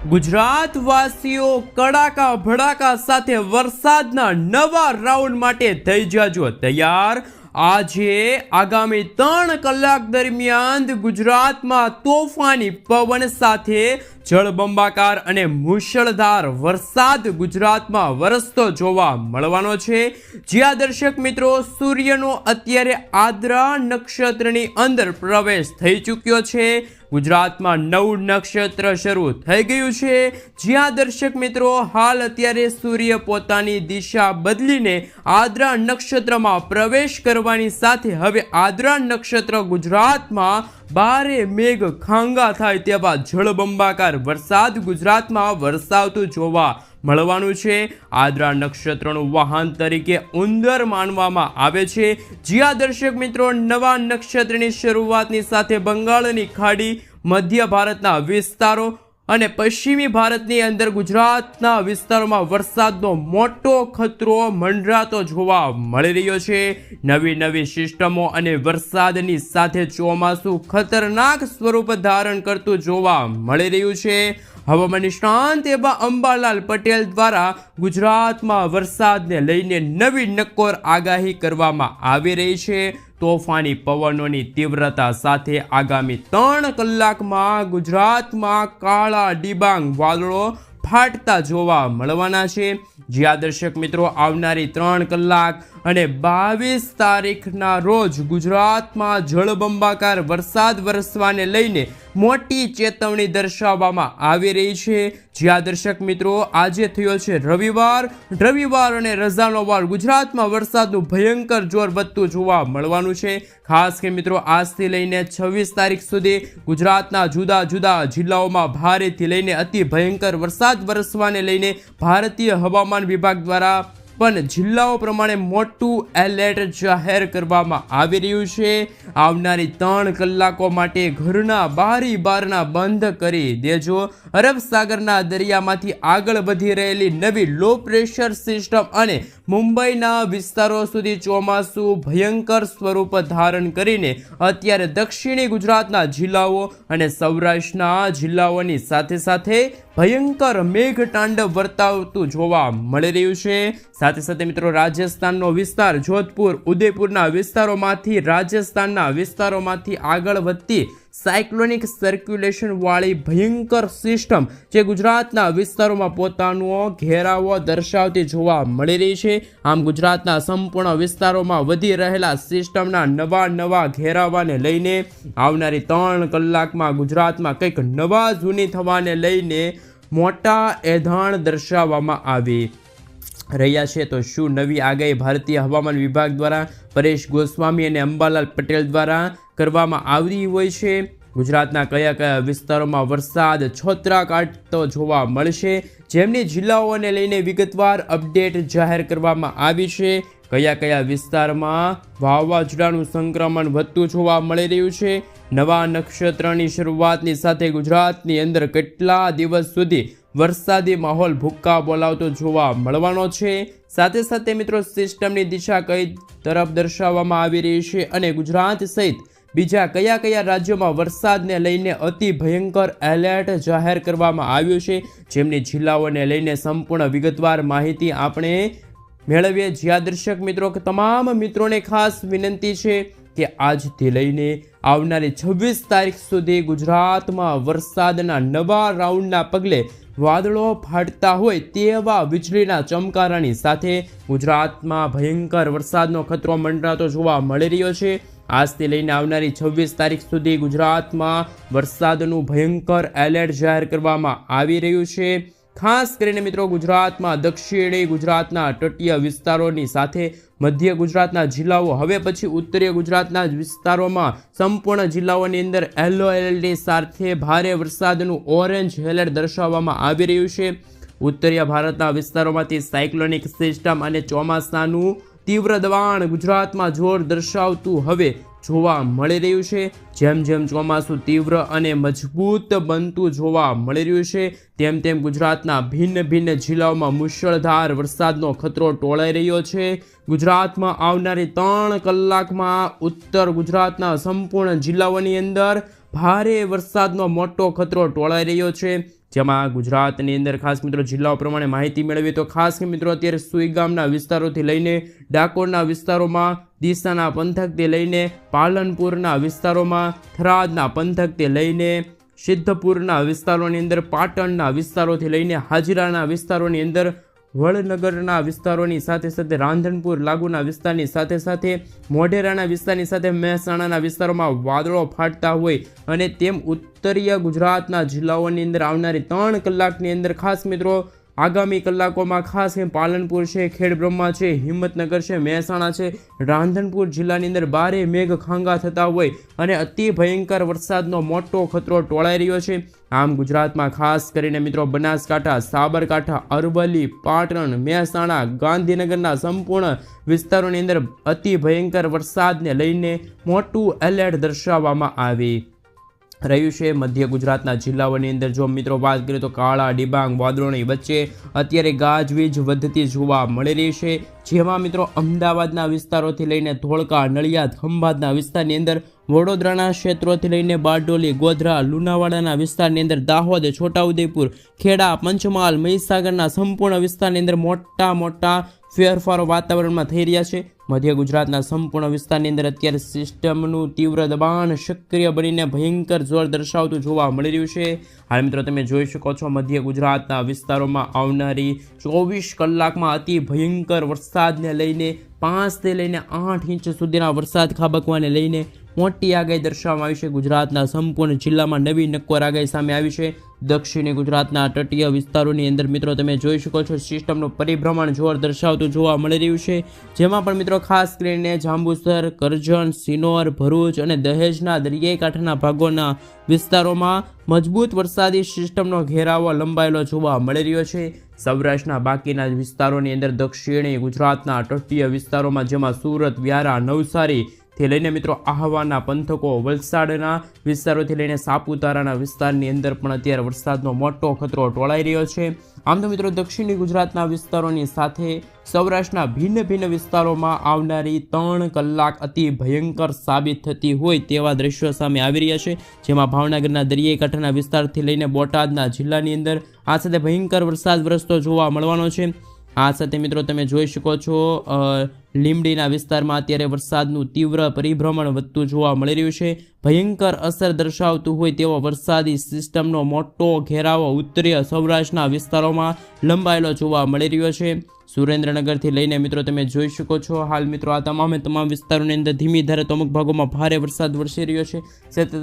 ગુજરાતવાસીઓ કડાકા ભડાકા સાથે વરસાદના નવા રાઉન્ડ માટે થઈ જાજો તૈયાર। આજે આગામી 3 કલાક દરમિયાન ગુજરાતમાં તોફાની પવન સાથે જળબંબાકાર અને મુશળધાર વરસાદ ગુજરાતમાં વરસતો જોવા મળવાનો છે। જ્યાં દર્શક મિત્રો સૂર્યનો અત્યારે આદ્રા નક્ષત્રની અંદર પ્રવેશ થઈ ચૂક્યો છે। ગુજરાતમાં નવું નક્ષત્ર શરૂ થઈ ગયું છે। જ્યાં દર્શક મિત્રો હાલ અત્યારે સૂર્ય પોતાની દિશા બદલીને આદ્રા નક્ષત્રમાં પ્રવેશ કરવાની સાથે હવે આદ્રા નક્ષત્ર ગુજરાતમાં ભારે મેઘ ખાંગા થાય તેવા જળબંબાકાર વરસાદ ગુજરાતમાં વરસાવતું જોવા મળવાનું છે। આદ્રા નક્ષત્રનું વાહન તરીકે ઉંદર માનવામાં આવે છે। જ્યાં દર્શક મિત્રો નવા નક્ષત્રની શરૂઆતની સાથે બંગાળની ખાડી, મધ્ય ભારતના વિસ્તારો અને પશ્ચિમી ભારતની અંદર ગુજરાતના વિસ્તારોમાં વરસાદનો મોટો ખતરો મંડરાતો જોવા મળી રહ્યો છે। નવી સિસ્ટમો અને વરસાદની સાથે ચોમાસું ખતરનાક સ્વરૂપ ધારણ કરતું જોવા મળી રહ્યું છે। હવામાન નિષ્ણાંત એવા અંબાલાલ પટેલ દ્વારા ગુજરાતમાં વરસાદને લઈને નવી નક્કોર આગાહી કરવામાં આવી રહી છે। તોફાની પવનોની તીવ્રતા સાથે આગામી 3 કલાકમાં ગુજરાતમાં કાળા ડિબાંગ વાદળો ફાટતા જોવા મળવાના છે। જ્યાં દર્શક મિત્રો આવનારી 3 કલાક અને 22 તારીખના રોજ ગુજરાતમાં જળબંબાકાર વરસાદ વરસવાને લઈને મોટી ચેતવણી દર્શાવવામાં આવી રહી છે। જ્યાં દર્શક મિત્રો આજે થયો છે રવિવાર અને રજાનો વાર ગુજરાતમાં વરસાદનું ભયંકર જોર વધતું જોવા મળવાનું છે। ખાસ કે મિત્રો આજથી લઈને 26 તારીખ સુધી ગુજરાતના જુદા જુદા જિલ્લાઓમાં ભારેથી લઈને અતિ ભયંકર વરસાદ વરસવાને લઈને ભારતીય હવામાન વિભાગ દ્વારા પણ જિલ્લાઓ પ્રમાણે મોટું એલર્ટ જાહેર કરવામાં આવી રહ્યું છે। આવનારી 3 કલાકો માટે ઘરના બારી બારણા બંધ કરી દેજો। અરબ સાગરના દરિયામાંથી આગળ વધી રહેલી નવી લો પ્રેશર સિસ્ટમ અને મુંબઈના વિસ્તારો સુધી ચોમાસું ભયંકર સ્વરૂપ ધારણ કરીને અત્યારે દક્ષિણી ગુજરાતના જિલ્લાઓ અને સૌરાષ્ટ્રના જિલ્લાઓની સાથે ભયંકર મેઘતાંડવ વર્તાવતું જોવા મળી રહ્યું છે। સાથે મિત્રો રાજસ્થાનનો વિસ્તાર જોધપુર, ઉદયપુરના વિસ્તારોમાંથી રાજસ્થાનના વિસ્તારોમાંથી આગળ વધતી સાયક્લોનિક સર્ક્યુલેશન વાળી ભયંકર સિસ્ટમ જે ગુજરાતના વિસ્તારોમાં પોતાનો ઘેરાવો દર્શાવતી જોવા મળી રહી છે। આમ ગુજરાતના સંપૂર્ણ વિસ્તારોમાં વધી રહેલા સિસ્ટમના નવા ઘેરાવાને લઈને આવનારી 3 કલાકમાં ગુજરાતમાં કંઈક નવા જૂની થવાને લઈને મોટા એધાણ દર્શાવવામાં આવી રહ્યા છે। તો શું નવી આગાહી ભારતીય હવામાન વિભાગ દ્વારા પરેશ ગોસ્વામી અને અંબાલાલ પટેલ દ્વારા કરવામાં આવી હોય છે? ગુજરાતના કયા વિસ્તારોમાં વરસાદ છોતરા કાઢતો જોવા મળશે, જેમની જિલ્લાઓને લઈને વિગતવાર અપડેટ જાહેર કરવામાં આવી છે। કયા વિસ્તારમાં વાવાઝોડાનું સંક્રમણ વધતું જોવા મળી રહ્યું છે? નવા નક્ષત્રની શરૂઆતની સાથે ગુજરાતની અંદર કેટલા દિવસ સુધી વરસાદી માહોલ ભૂક્કા બોલાવતો જોવા મળવાનો છે? સાથે મિત્રો સિસ્ટમની દિશા કઈ તરફ દર્શાવવામાં આવી રહી છે અને ગુજરાત સહિત બીજા કયા રાજ્યોમાં વરસાદને લઈને અતિ ભયંકર એલર્ટ જાહેર કરવામાં આવ્યું છે, જેમની જિલ્લાઓને લઈને સંપૂર્ણ વિગતવાર માહિતી આપણે મેળવીએ। જ્યાં દર્શક મિત્રો તમામ મિત્રોને ખાસ વિનંતી છે કે આજથી લઈને આવનારી 26 તારીખ સુધી ગુજરાતમાં વરસાદના નવા રાઉન્ડના પગલે વાદળો ફાટતા હોય તેવા વીજળીના ચમકારાની સાથે ગુજરાતમાં ભયંકર વરસાદનો ખતરો મંડરાતો જોવા મળી રહ્યો છે। આજથી લઈને આવનારી 26 તારીખ સુધી ગુજરાતમાં વરસાદનું ભયંકર એલર્ટ જાહેર કરવામાં આવી રહ્યું છે। ખાસ કરીને મિત્રો ગુજરાતમાં દક્ષિણી ગુજરાતના તટીય વિસ્તારોની સાથે મધ્ય ગુજરાતના જિલ્લાઓ, હવે પછી ઉત્તરીય ગુજરાતના વિસ્તારોમાં સંપૂર્ણ જિલ્લાઓની અંદર યલો એલર્ટની સાથે ભારે વરસાદનું ઓરેન્જ એલર્ટ દર્શાવવામાં આવી રહ્યું છે। ઉત્તરીય ભારતના વિસ્તારોમાંથી સાયક્લોનિક સિસ્ટમ અને ચોમાસાનું તીવ્ર દબાણ ગુજરાતમાં જોર દર્શાવતું હવે જોવા મળી રહ્યું છે। જેમ ચોમાસું તીવ્ર અને મજબૂત બનતું જોવા મળી રહ્યું છે તેમ ગુજરાતના ભિન્ન જિલ્લાઓમાં મુશળધાર વરસાદનો ખતરો ટોળાઈ રહ્યો છે। ગુજરાતમાં આવનારી 3 કલાકમાં ઉત્તર ગુજરાતના સંપૂર્ણ જિલ્લાઓની અંદર ભારે વરસાદનો મોટો ખતરો ટોળાઈ રહ્યો છે। જેમાં ગુજરાતની અંદર ખાસ મિત્રો જિલ્લાઓ પ્રમાણે માહિતી મેળવીએ તો ખાસ મિત્રો અત્યારે સુઈગામના વિસ્તારોથી લઈને ડાકોરના વિસ્તારોમાં, ડીસાના પંથકથી લઈને પાલનપુરના વિસ્તારોમાં, થરાદના પંથકથી લઈને સિદ્ધપુરના વિસ્તારોની અંદર, પાટણના વિસ્તારોથી લઈને હાજરાના વિસ્તારોની અંદર, વડનગરના વિસ્તારોની સાથે સાથે રાંધનપુર લાગુના વિસ્તારની સાથે સાથે મોઢેરાના વિસ્તારની સાથે મહેસાણાના વિસ્તારોમાં વાદળો ફાટતા હોય અને તેમ ઉત્તરીય ગુજરાતના જિલ્લાઓની અંદર આવનારી 3 કલાકની અંદર ખાસ મિત્રો આગામી કલાકોમાં ખાસ પાલનપુર છે, ખેડબ્રહ્મા છે, હિંમતનગર છે, મહેસાણા છે, રાંધનપુર જિલ્લાની અંદર ભારે મેઘ ખાંગા થતા હોય અને અતિ ભયંકર વરસાદનો મોટો ખતરો ટોળાઈ રહ્યો છે. આમ ગુજરાતમાં ખાસ કરીને મિત્રો બનાસકાંઠા, સાબરકાંઠા, અરવલ્લી, પાટણ, મહેસાણા, ગાંધીનગરના સંપૂર્ણ વિસ્તારોની અંદર અતિ ભયંકર વરસાદને લઈને મોટું એલર્ટ દર્શાવવામાં આવી રહ્યું છે. મધ્ય ગુજરાતના જિલ્લાઓની અંદર જો મિત્રો વાત કરીએ તો કાળા ડિબાંગ વાદળોની વચ્ચે અત્યારે ગાજવીજ વધતી જોવા મળી રહી છે. જેમાં મિત્રો અમદાવાદના વિસ્તારોથી લઈને ધોળકા, નડિયાદ, ખંભાતના વિસ્તારની અંદર, વડોદરાના ક્ષેત્રોથી લઈને બારડોલી, ગોધરા, લુણાવાડાના વિસ્તારની અંદર, દાહોદ, છોટાઉદેપુર, ખેડા, પંચમહાલ, મહીસાગરના સંપૂર્ણ વિસ્તારની અંદર મોટા ફેરફારો વાતાવરણમાં થઈ રહ્યા છે. મધ્ય ગુજરાતના સંપૂર્ણ વિસ્તારની અંદર અત્યારે સિસ્ટમનું તીવ્ર દબાણ સક્રિય બનીને ભયંકર જોર દર્શાવતું જોવા મળી રહ્યું છે. હાલ મિત્રો તમે જોઈ શકો છો મધ્ય ગુજરાતના વિસ્તારોમાં આવનારી 24 કલાકમાં અતિ ભયંકર વરસાદને લઈને 5 થી લઈને 8 ઇંચ સુધીના વરસાદ ખાબકવાને લઈને મોટી આગાહી દર્શાવવામાં આવી છે. ગુજરાતના સંપૂર્ણ જિલ્લામાં નવી નક્કોર આગાહી સામે આવી છે. દક્ષિણી ગુજરાતના તટીય વિસ્તારોની અંદર મિત્રો તમે જોઈ શકો છો સિસ્ટમનું પરિભ્રમણ જોર દર્શાવતું જોવા મળી રહ્યું છે. જેમાં પણ મિત્રો ખાસ કરીને જાંબુસર, કરજણ, સિનોર, ભરૂચ અને દહેજના દરિયાઈ કાંઠાના ભાગોના વિસ્તારોમાં મજબૂત વરસાદી સિસ્ટમનો ઘેરાવો લંબાયેલો જોવા મળી રહ્યો છે. સૌરાષ્ટ્રના બાકીના વિસ્તારોની અંદર દક્ષિણી ગુજરાતના તટીય વિસ્તારોમાં જેમાં સુરત, વ્યારા, નવસારી થી લઈને મિત્રો આહવાના પંથકો, વલસાડના વિસ્તારોથી લઈને સાપુતારાના વિસ્તારની અંદર પણ અત્યારે વરસાદનો મોટો ખતરો ટોળાઈ રહ્યો છે. આમ તો મિત્રો દક્ષિણી ગુજરાતના વિસ્તારોની સાથે સૌરાષ્ટ્રના ભિન્ન વિસ્તારોમાં આવનારી 3 કલાક અતિ ભયંકર સાબિત થતી હોય તેવા દ્રશ્યો સામે આવી રહ્યા છે. જેમાં ભાવનગરના દરિયાઈ કાંઠાના વિસ્તારથી લઈને બોટાદના જિલ્લાની અંદર આ સાથે ભયંકર વરસાદ વરસતો જોવા મળવાનો છે. આ સાથે મિત્રો તમે જોઈ શકો છો લીંબડીના વિસ્તારમાં અત્યારે વરસાદનું તીવ્ર પરિભ્રમણ વધતું જોવા મળી રહ્યું છે. ભયંકર અસર દર્શાવતું હોય તેવો વરસાદી સિસ્ટમનો મોટો ઘેરાવો ઉત્તરીય સૌરાષ્ટ્રના વિસ્તારોમાં લંબાયેલો જોવા મળી રહ્યો છે. સુરેન્દ્રનગરથી લઈને મિત્રો તમે જોઈ શકો છો હાલ મિત્રો આ તમામ વિસ્તારોની અંદર ધીમી ધારે તો અમુક ભાગોમાં ભારે વરસાદ વરસી રહ્યો છે. સતત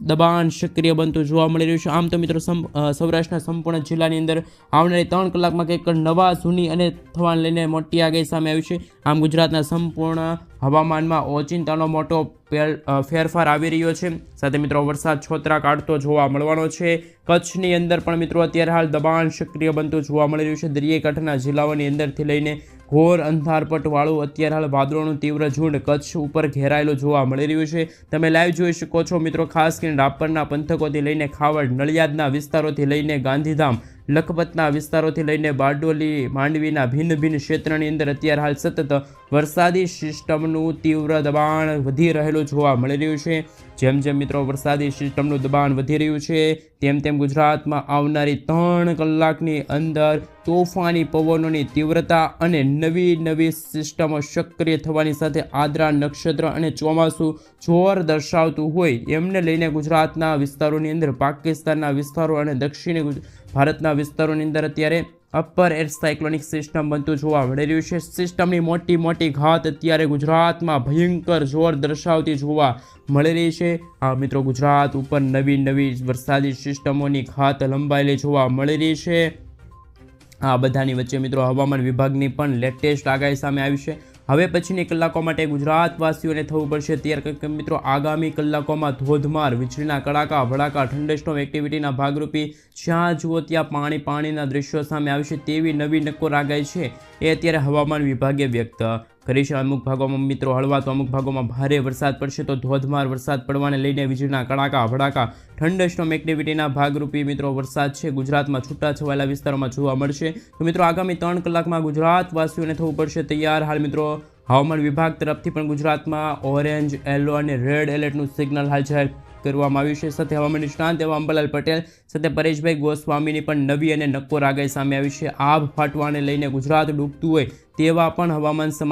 દબાણ સક્રિય બનતું જોવા મળી રહ્યું છે. આમ તો મિત્રો સૌરાષ્ટ્રના સંપૂર્ણ જિલ્લાની અંદર આવનારી 3 કલાકમાં કંઈક નવા જૂની અને થવાને લઈને મોટી આગાહી સામે આવી છે. આમ ગુજરાતના સંપૂર્ણ હવામાનમાં ઓચિંતાનો મોટો ફેરફાર આવી રહ્યો છે. સાથે મિત્રો વરસાદ છોતરા કાઢતો જોવા મળવાનો છે. કચ્છની અંદર પણ મિત્રો અત્યારે હાલ દબાણ સક્રિય બનતું જોવા મળી રહ્યું છે. દરિયાઈ કાંઠાના જિલ્લાઓની અંદરથી લઈને ઘોર અંધારપટવાળું અત્યારે હાલ વાદળોનું તીવ્ર ઝુંડ કચ્છ ઉપર ઘેરાયેલું જોવા મળી રહ્યું છે. તમે લાઈવ જોઈ શકો છો મિત્રો ખાસ કરીને રાપરના પંથકોથી લઈને ખાવડ, નડિયાદના વિસ્તારોથી લઈને ગાંધીધામ, લખપતના વિસ્તારોથી લઈને બારડોલી, માંડવીના ભિન્ન ક્ષેત્રની અંદર અત્યારે હાલ સતત વરસાદી સિસ્ટમનું તીવ્ર દબાણ વધી રહેલું જોવા મળી રહ્યું છે. જેમ મિત્રો વરસાદી સિસ્ટમનું દબાણ વધી રહ્યું છે તેમ ગુજરાતમાં આવનારી 3 કલાકની અંદર તોફાની પવનોની તીવ્રતા અને નવી સિસ્ટમો સક્રિય થવાની સાથે આદ્રા નક્ષત્ર અને ચોમાસું જોર દર્શાવતું હોય એમને લઈને ગુજરાતના વિસ્તારોની અંદર, પાકિસ્તાનના વિસ્તારો અને દક્ષિણી ભારતના વિસ્તારોની અંદર અત્યારે અપર એર સાયક્લોનિક સિસ્ટમ બનતું જોવા મળી રહ્યું છે. સિસ્ટમની મોટી ઘાત અત્યારે ગુજરાતમાં ભયંકર જોર દર્શાવતી જોવા મળી રહી છે. આ મિત્રો ગુજરાત ઉપર નવી વરસાદી સિસ્ટમોની ઘાત લંબાયેલી જોવા મળી રહી છે. આ બધાની વચ્ચે મિત્રો હવામાન વિભાગની પણ લેટેસ્ટ આગાહી સામે આવી છે. હવે પછીની કલાકો માટે ગુજરાતવાસીઓને થવું પડશે ત્યારે મિત્રો આગામી કલાકોમાં ધોધમાર વીજળીના કડાકા ભડાકા થંડરસ્ટોર્મ એક્ટિવિટીના ભાગરૂપે જ્યાં જુઓ ત્યાં પાણીના દ્રશ્યો સામે આવશે તેવી નવી નક્કોર આગાહી છે એ અત્યારે હવામાન વિભાગે વ્યક્ત કરી છે. અમુક ભાગોમાં મિત્રો હળવા તો અમુક ભાગોમાં ભારે વરસાદ પડશે તો ધોધમાર વરસાદ પડવાને લઈને વીજળીના કડાકા ભડાકા થંડરસ્ટોર્મ એક્ટિવિટીના ભાગરૂપે મિત્રો વરસાદ છે ગુજરાતમાં છૂટાછવાયેલા વિસ્તારોમાં જોવા મળશે. તો મિત્રો આગામી 3 કલાકમાં ગુજરાતવાસીઓને થવું પડશે તૈયાર. હાલ મિત્રો હવામાન વિભાગ તરફથી પણ ગુજરાતમાં ઓરેન્જ, યલો અને રેડ એલર્ટનું સિગ્નલ હાલ જાહેર કરવામાં આવી છે। સાથે હવામાન નિષ્ણાંત એવા અંબાલાલ પટેલ સાથે પરેશભાઈ ગોસ્વામીની પણ નવી અને નક્કોર આગાહી સામે આવી છે। આભ ફાટવાને લઈને ગુજરાત ડૂબતું હોય તેવા પણ હવામાન